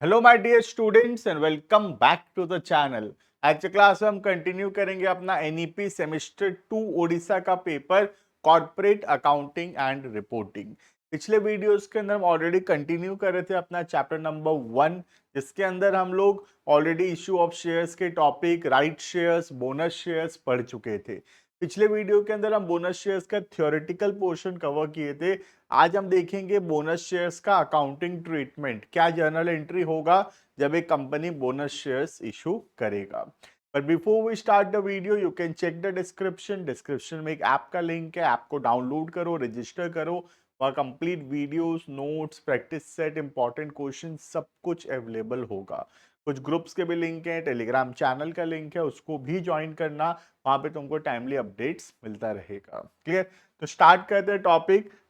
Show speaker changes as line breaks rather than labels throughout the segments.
Hello my dear students and welcome back to the channel. आज के class में हम कंटिन्यू करेंगे अपना एनईपी सेमेस्टर 2 ओडिशा का paper corporate accounting and reporting. पिछले वीडियोस के अंदर हम ऑलरेडी कंटिन्यू कर रहे थे अपना चैप्टर नंबर 1, जिसके अंदर हम लोग ऑलरेडी इशू ऑफ शेयर्स के topic, right shares, bonus shares पढ़ चुके थे। पिछले वीडियो के अंदर हम बोनस शेयर्स का थ्योरेटिकल पोर्शन कवर किए थे। आज हम देखेंगे बोनस शेयर्स का अकाउंटिंग ट्रीटमेंट, क्या जर्नल एंट्री होगा जब एक कंपनी बोनस शेयर्स इशू करेगा। But before we start the video you can check the description में एक ऐप का लिंक है, ऐप को डाउनलोड करो, रजिस्टर करो, वहाँ complete videos, notes, practice set, important question सब कुछ अवेलेबल होगा। कुछ ग्रुप्स के भी लिंक हैं, टेलीग्राम चैनल का लिंक है, उसको भी ज्वाइन करना, वहां पे तुमको टाइमली अपडेट्स मिलता रहेगा। क्लियर? तो स्टार्ट करते हैं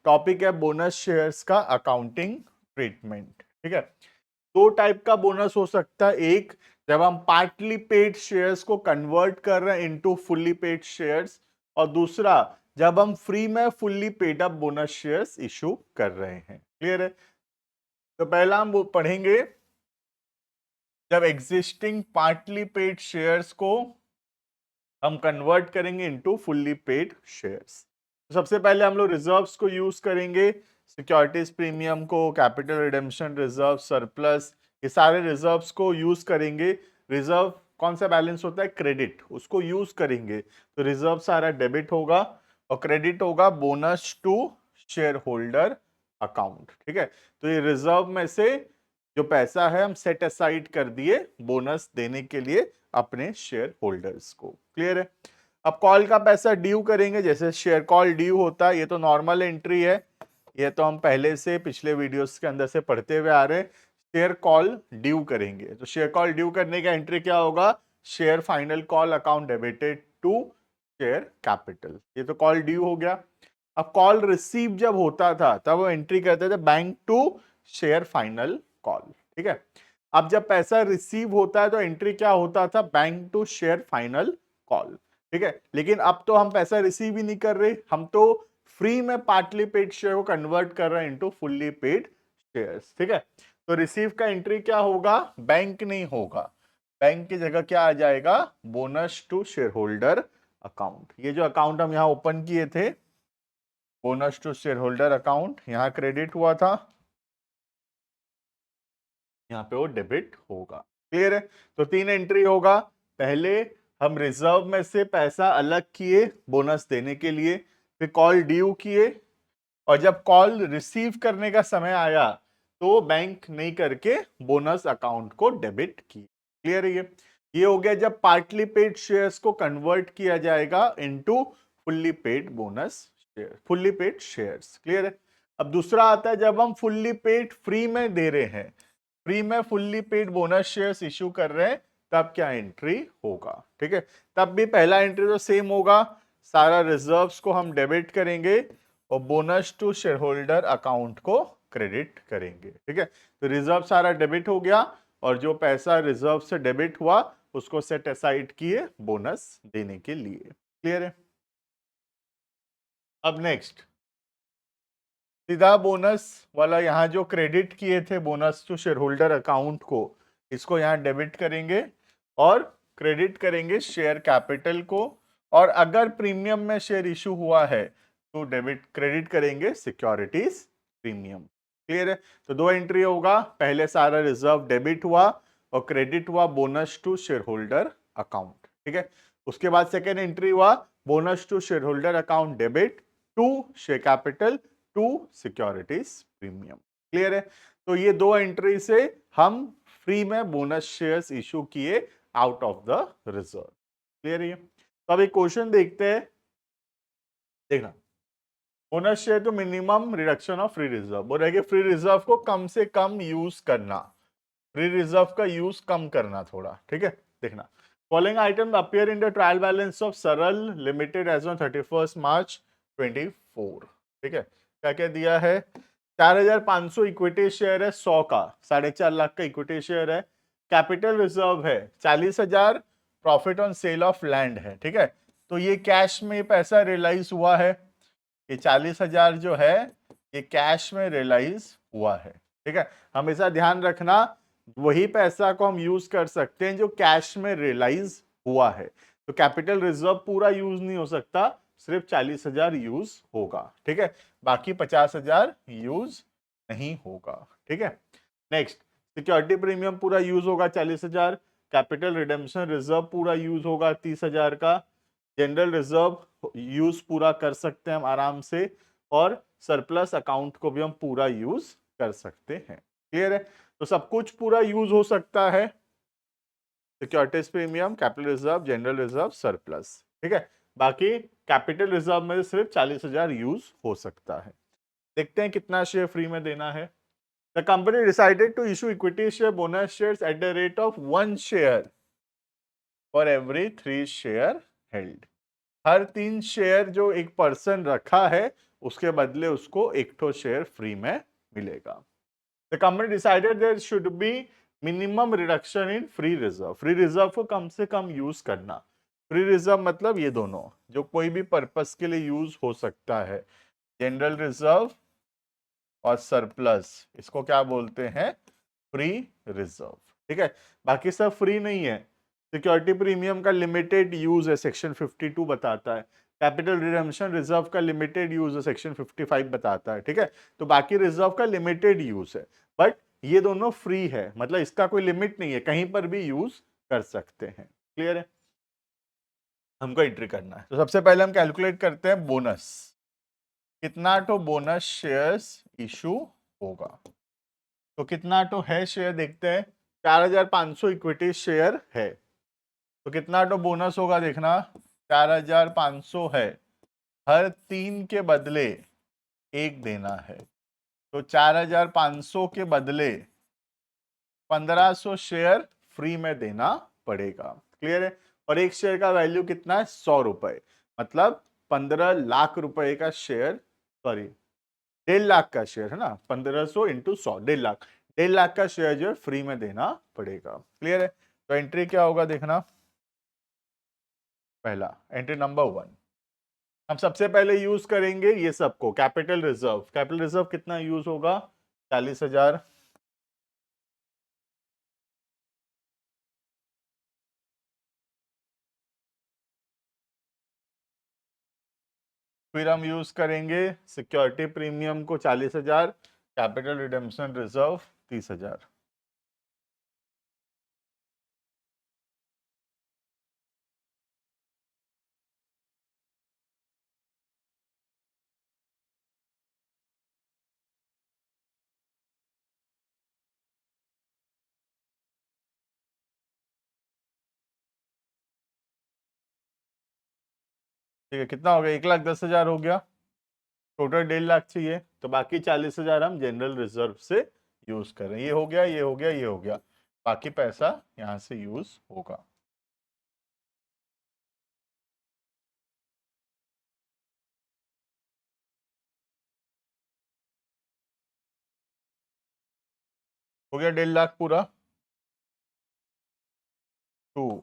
टॉपिक है बोनस शेयर्स का अकाउंटिंग ट्रीटमेंट। ठीक है, दो टाइप का बोनस हो सकता है। एक, जब हम पार्टली पेड शेयर्स को कन्वर्ट कर रहे हैं इनटू फुल्ली पेड शेयर्स, और दूसरा जब हम फ्री में fully paid up bonus shares issue कर रहे हैं। क्लियर है? तो पहला हम वो पढ़ेंगे जब एग्जिस्टिंग पार्टली पेड शेयर्स को हम कन्वर्ट करेंगे इनटू फुल्ली पेड शेयर्स। तो सबसे पहले हम लोग रिजर्व्स को यूज करेंगे, सिक्योरिटीज प्रीमियम को, कैपिटल रिडेम्पशन रिजर्व, सरप्लस, ये सारे रिजर्व्स को यूज करेंगे। रिजर्व कौन सा बैलेंस होता है? क्रेडिट, उसको यूज करेंगे। तो रिजर्व सारा डेबिट होगा और क्रेडिट होगा bonus to share holder account. ठीक है, तो ये रिजर्व में से जो पैसा है हम सेट असाइड कर दिए बोनस देने के लिए अपने शेयर होल्डर्स को। क्लियर है? अब कॉल का पैसा ड्यू करेंगे, जैसे शेयर कॉल ड्यू होता है, ये तो नॉर्मल एंट्री है, ये तो हम पहले से पिछले वीडियोस के अंदर से पढ़ते हुए आ रहे हैं। शेयर कॉल ड्यू करेंगे, तो शेयर कॉल ड्यू करने का एंट्री क्या होगा? Share final call account debited to share capital, ये तो कॉल ड्यू हो गया। अब कॉल रिसीव जब होता था तब वो एंट्री करते थे bank to share final call. ठीक है, अब जब पैसा रिसीव होता है तो एंट्री क्या होता था? Bank to share final call. ठीक है, लेकिन अब तो हम पैसा रिसीव ही नहीं कर रहे, हम तो फ्री में पार्टली पेड शेयर को कन्वर्ट कर रहे हैं इनटू फुल्ली पेड शेयर्स। ठीक है, तो रिसीव का एंट्री क्या होगा? बैंक नहीं होगा, बैंक की जगह क्या आ जाएगा? Bonus to share holder account. ये जो अकाउंट हम यहां ओपन किए थे, bonus to share holder account, यहां क्रेडिट हुआ था, यहाँ पे वो डेबिट होगा। क्लियर है? तो तीन एंट्री होगा। पहले हम रिजर्व में से पैसा अलग किए बोनस देने के लिए, फिर कॉल ड्यू किए, और जब कॉल रिसीव करने का समय आया तो बैंक नहीं करके बोनस अकाउंट को डेबिट किए। क्लियर है? ये हो गया जब पार्टली पेड शेयर्स को कन्वर्ट किया जाएगा into fully paid bonus share, fully paid shares. Clear है? अब दूसरा आता है जब हम फुल्ली पेड फ्री में दे रहे हैं, फ्री में fully paid bonus shares issue कर रहे हैं, तब क्या एंट्री होगा? ठीक है, तब भी पहला एंट्री तो सेम होगा, सारा रिजर्व्स को हम डेबिट करेंगे और bonus to share holder account को क्रेडिट करेंगे। ठीक है, तो रिजर्व सारा डेबिट हो गया और जो पैसा रिजर्व से डेबिट हुआ उसको सेट असाइड किए बोनस देने के लिए। क्लियर है? अब नेक्स्ट सीधा बोनस वाला, यहां जो क्रेडिट किए थे bonus to share holder account को, इसको यहां डेबिट करेंगे और क्रेडिट करेंगे शेयर कैपिटल को, और अगर प्रीमियम में शेयर इशू हुआ है तो डेबिट क्रेडिट करेंगे सिक्योरिटीज प्रीमियम। क्लियर है? तो दो एंट्री होगा, पहले सारा रिजर्व डेबिट हुआ और क्रेडिट हुआ bonus to share holder account. ठीक है, उसके बाद सेकेंड एंट्री हुआ bonus to share holder account debit to share capital to securities premium. Clear है? तो ये दो एंट्री से हम फ्री में बोनस शेयर्स इशू किए out of the reserve. Clear है? तो अब एक क्वेश्चन देखते हैं, देखना, बोनस शेयर तो minimum reduction of free reserve, बोल रहे फ्री रिजर्व को कम से कम यूज करना, फ्री रिजर्व का यूज कम करना थोड़ा। ठीक है, देखना, following item appear in the trial balance of सरल लिमिटेड एज ऑन 31 मार्च 24। ठीक है, क्या क्या दिया है? 4,500 इक्विटी शेयर है, 100 का 4.5 लाख का इक्विटी शेयर है। कैपिटल रिजर्व है 40,000, profit on sale of land है। ठीक है, तो ये कैश में पैसा रियलाइज हुआ है, ये 40,000 जो है ये कैश में रियलाइज हुआ है। ठीक है, हमेशा ध्यान रखना वही पैसा को हम यूज कर सकते हैं जो कैश में रियलाइज हुआ है। तो कैपिटल रिजर्व पूरा यूज नहीं हो सकता, सिर्फ 40,000 यूज होगा, ठीक है। बाकी 50,000 यूज नहीं होगा, ठीक है। नेक्स्ट, सिक्योरिटी प्रीमियम पूरा यूज होगा 40,000, कैपिटल रिडेम्पशन रिजर्व पूरा यूज होगा 30,000 का, जनरल रिजर्व यूज पूरा कर सकते हैं हम आराम से, और सरप्लस अकाउंट को भी हम पूरा यूज कर सकते हैं। क्लियर है? तो सब कुछ पूरा यूज हो सकता है, securities premium, capital reserve, general reserve, surplus, ठीक है। बाकी कैपिटल रिजर्व में सिर्फ 40,000 यूज हो सकता है। देखते हैं कितना शेयर फ्री में देना है। The company decided to issue equity share bonus shares at the rate of 1 share for every 3 share held. Her 3 share जो एक पर्सन रखा है उसके बदले उसको एक ठो शेयर फ्री में मिलेगा। The company decided there should be minimum reduction in free reserve. Free reserve को कम से कम यूज करना। फ्री रिजर्व मतलब ये दोनों जो कोई भी पर्पस के लिए यूज हो सकता है, जनरल रिजर्व और सरप्लस, इसको क्या बोलते हैं? फ्री रिजर्व, ठीक है। बाकी सब फ्री नहीं है। सिक्योरिटी प्रीमियम का लिमिटेड यूज है, सेक्शन 52 बताता है। कैपिटल रिडेम्पशन रिजर्व का लिमिटेड यूज है, सेक्शन 55 बताता है, ठीक है। तो बाकी रिजर्व का लिमिटेड यूज है, बट ये दोनों फ्री है, मतलब इसका कोई लिमिट नहीं है, कहीं पर भी यूज कर सकते हैं। क्लियर है? हमको एंट्री करना है, तो सबसे पहले हम कैलकुलेट करते हैं बोनस। कितना तो बोनस शेयर्स इशू होगा, तो कितना तो है शेयर देखते हैं। 4,500 इक्विटी शेयर है, तो कितना तो बोनस होगा देखना। 4,500 है, हर 3 के बदले 1 देना है, तो 4,500 के बदले 1,500 शेयर फ्री में देना पड़ेगा। क्लियर है? और एक शेयर का वैल्यू कितना है? 100 रुपए, मतलब 15 लाख रुपए का शेयर, सॉरी 1.5 लाख का शेयर है ना, 1500 इंटू 100, 1.5 लाख, 1.5 लाख का शेयर जो है फ्री में देना पड़ेगा। क्लियर है? तो एंट्री क्या होगा देखना। पहला एंट्री नंबर 1, हम सबसे पहले यूज करेंगे ये सबको, कैपिटल रिजर्व। कैपिटल रिजर्व कितना यूज होगा? 40,000। फिर हम यूज करेंगे सिक्योरिटी प्रीमियम को 40,000, कैपिटल रिडेम्पशन रिजर्व 30,000। ठीक है, कितना हो गया? 1,10,000 हो गया, टोटल 1.5 लाख चाहिए, तो बाकी 40,000 हम जनरल रिजर्व से यूज करें। ये हो गया, ये हो गया, ये हो गया, बाकी पैसा यहां से यूज होगा। हो गया 1.5 लाख पूरा। 2,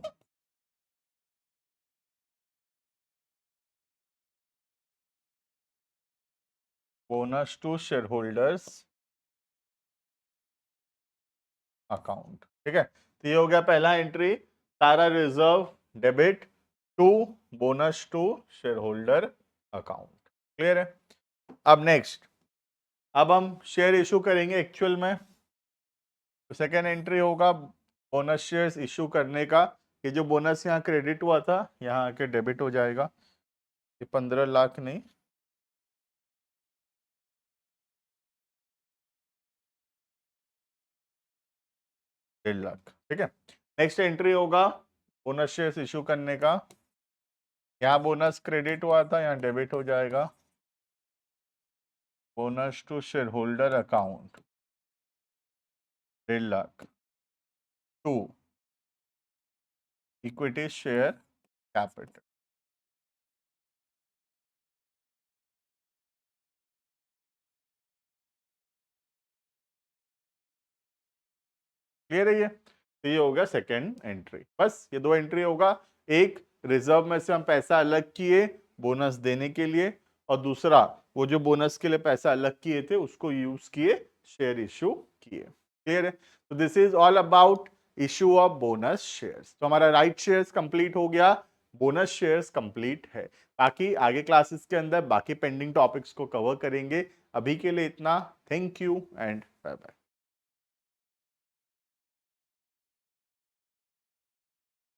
bonus to shareholders account, ठीक है। तो ये हो गया पहला एंट्री, सारा reserve debit to bonus to share holder account. Clear है? अब नेक्स्ट, अब हम शेयर इशू करेंगे एक्चुअल में। तो सेकेंड एंट्री होगा बोनस शेयर्स इशू करने का। ये जो बोनस यहाँ क्रेडिट हुआ था यहाँ आके डेबिट हो जाएगा। ये 15 लाख नहीं, 1.5 लाख, ठीक है। नेक्स्ट एंट्री होगा बोनस शेयर्स इशू करने का। यहाँ बोनस क्रेडिट हुआ था, यहाँ डेबिट हो जाएगा। Bonus to share holder account 1.5 lakh, to equity share capital. Clear है? ये हो गया सेकेंड एंट्री। बस ये 2 एंट्री होगा, एक रिजर्व में से हम पैसा अलग किए बोनस देने के लिए, और दूसरा वो जो बोनस के लिए पैसा अलग किए थे उसको यूज किए शेयर इशू किए। क्लियर है? तो this is all about issue of bonus shares. तो हमारा राइट शेयर्स कंप्लीट हो गया, बोनस शेयर्स कंप्लीट है। बाकी आगे क्लासेस के अंदर बाकी पेंडिंग टॉपिक्स को कवर करेंगे। अभी के लिए इतना। Thank you and bye bye.